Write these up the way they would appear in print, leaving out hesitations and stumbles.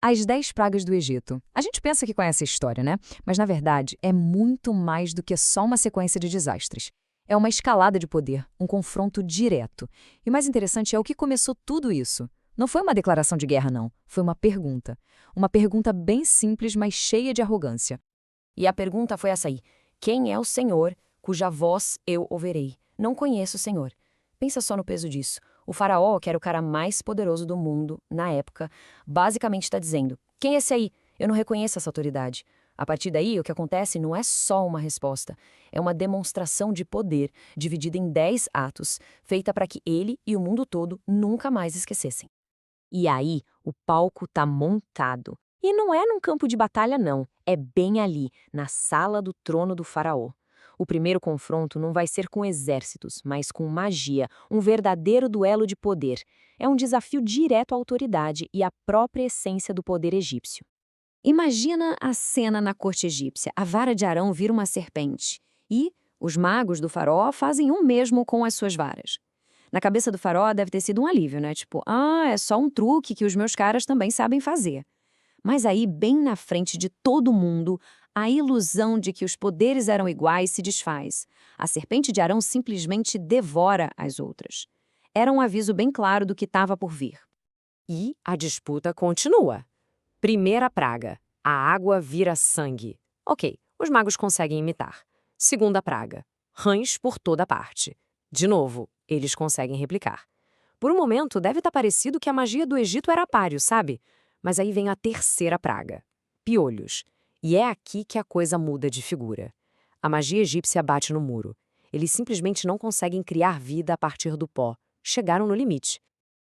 As 10 pragas do Egito. A gente pensa que conhece a história, né? Mas, na verdade, é muito mais do que só uma sequência de desastres. É uma escalada de poder, um confronto direto. E o mais interessante é o que começou tudo isso. Não foi uma declaração de guerra, não. Foi uma pergunta. Uma pergunta bem simples, mas cheia de arrogância. E a pergunta foi essa aí: quem é o Senhor, cuja voz eu ouvirei? Não conheço o Senhor. Pensa só no peso disso. O faraó, que era o cara mais poderoso do mundo, na época, basicamente está dizendo: quem é esse aí? Eu não reconheço essa autoridade. A partir daí, o que acontece não é só uma resposta. É uma demonstração de poder, dividida em 10 atos, feita para que ele e o mundo todo nunca mais esquecessem. E aí, o palco tá montado. E não é num campo de batalha, não. É bem ali, na sala do trono do faraó. O primeiro confronto não vai ser com exércitos, mas com magia, um verdadeiro duelo de poder. É um desafio direto à autoridade e à própria essência do poder egípcio. Imagina a cena na corte egípcia. A vara de Arão vira uma serpente. E os magos do faraó fazem o mesmo com as suas varas. Na cabeça do faraó deve ter sido um alívio, né? Tipo, é só um truque que os meus caras também sabem fazer. Mas aí, bem na frente de todo mundo, a ilusão de que os poderes eram iguais se desfaz. A serpente de Arão simplesmente devora as outras. Era um aviso bem claro do que estava por vir. E a disputa continua. Primeira praga: a água vira sangue. Ok, os magos conseguem imitar. Segunda praga: rãs por toda parte. De novo, eles conseguem replicar. Por um momento, deve estar parecido que a magia do Egito era páreo, sabe? Mas aí vem a terceira praga: piolhos. E é aqui que a coisa muda de figura. A magia egípcia bate no muro. Eles simplesmente não conseguem criar vida a partir do pó. Chegaram no limite.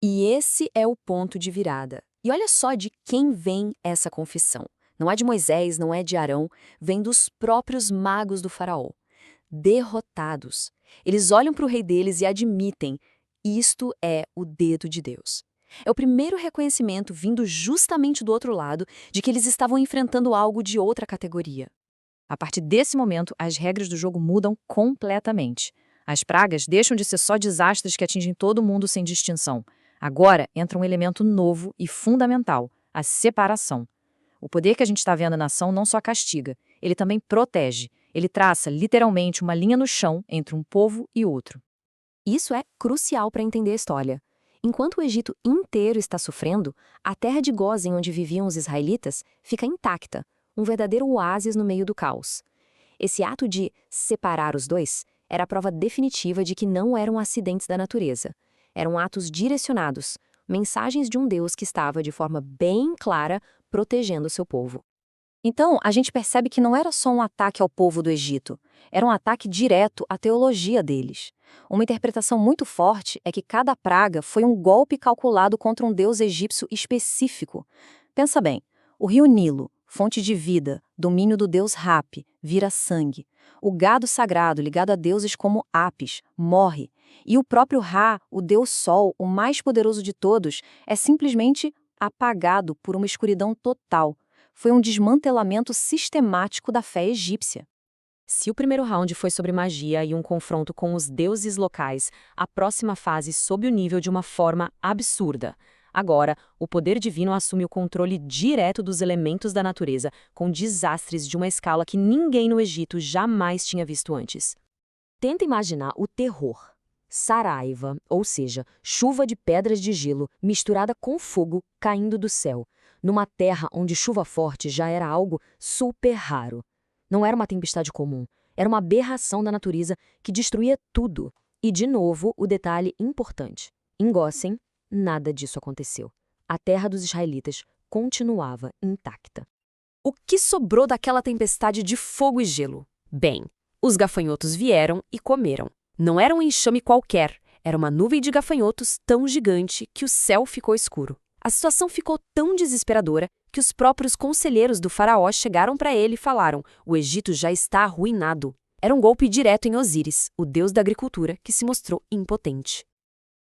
E esse é o ponto de virada. E olha só de quem vem essa confissão. Não é de Moisés, não é de Arão, vem dos próprios magos do faraó. Derrotados. Eles olham para o rei deles e admitem: isto é o dedo de Deus. É o primeiro reconhecimento vindo justamente do outro lado de que eles estavam enfrentando algo de outra categoria. A partir desse momento, as regras do jogo mudam completamente. As pragas deixam de ser só desastres que atingem todo mundo sem distinção. Agora entra um elemento novo e fundamental: a separação. O poder que a gente está vendo na ação não só castiga, ele também protege. Ele traça, literalmente, uma linha no chão entre um povo e outro. Isso é crucial para entender a história. Enquanto o Egito inteiro está sofrendo, a terra de Gósen, onde viviam os israelitas, fica intacta, um verdadeiro oásis no meio do caos. Esse ato de separar os dois era a prova definitiva de que não eram acidentes da natureza. Eram atos direcionados, mensagens de um Deus que estava, de forma bem clara, protegendo seu povo. Então, a gente percebe que não era só um ataque ao povo do Egito, era um ataque direto à teologia deles. Uma interpretação muito forte é que cada praga foi um golpe calculado contra um deus egípcio específico. Pensa bem, o rio Nilo, fonte de vida, domínio do deus Rapi, vira sangue. O gado sagrado ligado a deuses como Apis morre. E o próprio Ra, o deus Sol, o mais poderoso de todos, é simplesmente apagado por uma escuridão total. Foi um desmantelamento sistemático da fé egípcia. Se o primeiro round foi sobre magia e um confronto com os deuses locais, a próxima fase sobe o nível de uma forma absurda. Agora, o poder divino assume o controle direto dos elementos da natureza, com desastres de uma escala que ninguém no Egito jamais tinha visto antes. Tenta imaginar o terror. Saraiva, ou seja, chuva de pedras de gelo misturada com fogo caindo do céu, numa terra onde chuva forte já era algo super raro. Não era uma tempestade comum, era uma aberração da natureza que destruía tudo. E, de novo, o detalhe importante: em Gósen, nada disso aconteceu. A terra dos israelitas continuava intacta. O que sobrou daquela tempestade de fogo e gelo? Bem, os gafanhotos vieram e comeram. Não era um enxame qualquer, era uma nuvem de gafanhotos tão gigante que o céu ficou escuro. A situação ficou tão desesperadora que os próprios conselheiros do faraó chegaram para ele e falaram: o Egito já está arruinado. Era um golpe direto em Osíris, o deus da agricultura, que se mostrou impotente.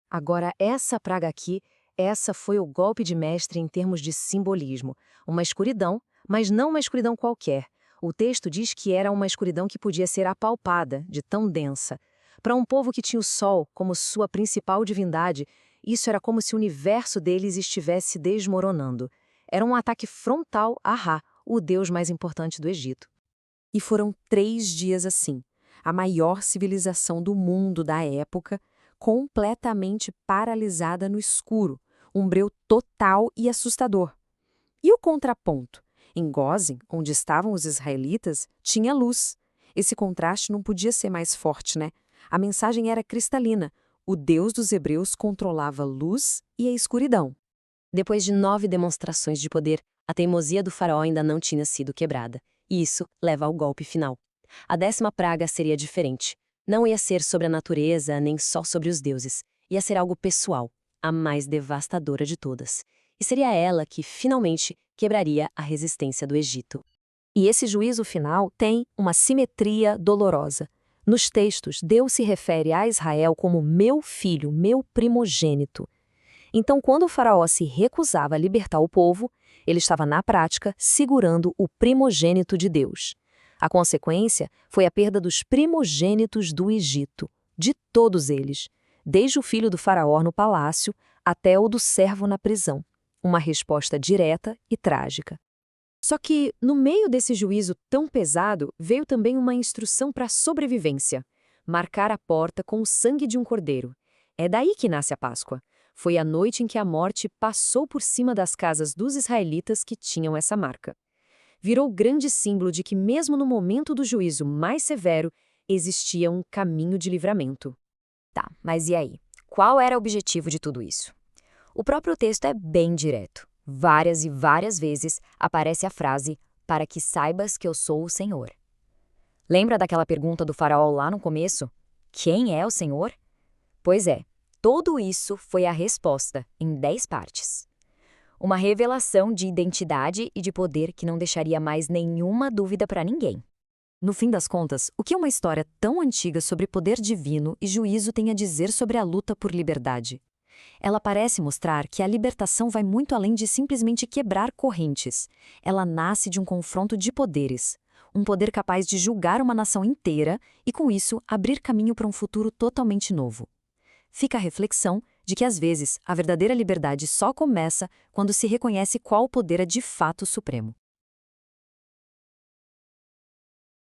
Agora, essa praga aqui, essa foi o golpe de mestre em termos de simbolismo. Uma escuridão, mas não uma escuridão qualquer. O texto diz que era uma escuridão que podia ser apalpada, de tão densa. Para um povo que tinha o sol como sua principal divindade, isso era como se o universo deles estivesse desmoronando. Era um ataque frontal a Ra, o deus mais importante do Egito. E foram 3 dias assim, a maior civilização do mundo da época, completamente paralisada no escuro, um breu total e assustador. E o contraponto? Em Gósen, onde estavam os israelitas, tinha luz. Esse contraste não podia ser mais forte, né? A mensagem era cristalina. O Deus dos hebreus controlava a luz e a escuridão. Depois de 9 demonstrações de poder, a teimosia do faraó ainda não tinha sido quebrada. E isso leva ao golpe final. A 10ª praga seria diferente. Não ia ser sobre a natureza, nem só sobre os deuses. Ia ser algo pessoal, a mais devastadora de todas. E seria ela que, finalmente, quebraria a resistência do Egito. E esse juízo final tem uma simetria dolorosa. Nos textos, Deus se refere a Israel como meu filho, meu primogênito. Então, quando o faraó se recusava a libertar o povo, ele estava, na prática, segurando o primogênito de Deus. A consequência foi a perda dos primogênitos do Egito, de todos eles, desde o filho do faraó no palácio até o do servo na prisão. Uma resposta direta e trágica. Só que, no meio desse juízo tão pesado, veio também uma instrução para a sobrevivência: marcar a porta com o sangue de um cordeiro. É daí que nasce a Páscoa. Foi a noite em que a morte passou por cima das casas dos israelitas que tinham essa marca. Virou grande símbolo de que, mesmo no momento do juízo mais severo, existia um caminho de livramento. Tá, mas e aí? Qual era o objetivo de tudo isso? O próprio texto é bem direto. Várias e várias vezes aparece a frase, para que saibas que eu sou o Senhor. Lembra daquela pergunta do faraó lá no começo? Quem é o Senhor? Pois é, tudo isso foi a resposta, em 10 partes. Uma revelação de identidade e de poder que não deixaria mais nenhuma dúvida para ninguém. No fim das contas, o que uma história tão antiga sobre poder divino e juízo tem a dizer sobre a luta por liberdade? Ela parece mostrar que a libertação vai muito além de simplesmente quebrar correntes. Ela nasce de um confronto de poderes. Um poder capaz de julgar uma nação inteira e, com isso, abrir caminho para um futuro totalmente novo. Fica a reflexão de que, às vezes, a verdadeira liberdade só começa quando se reconhece qual poder é de fato supremo.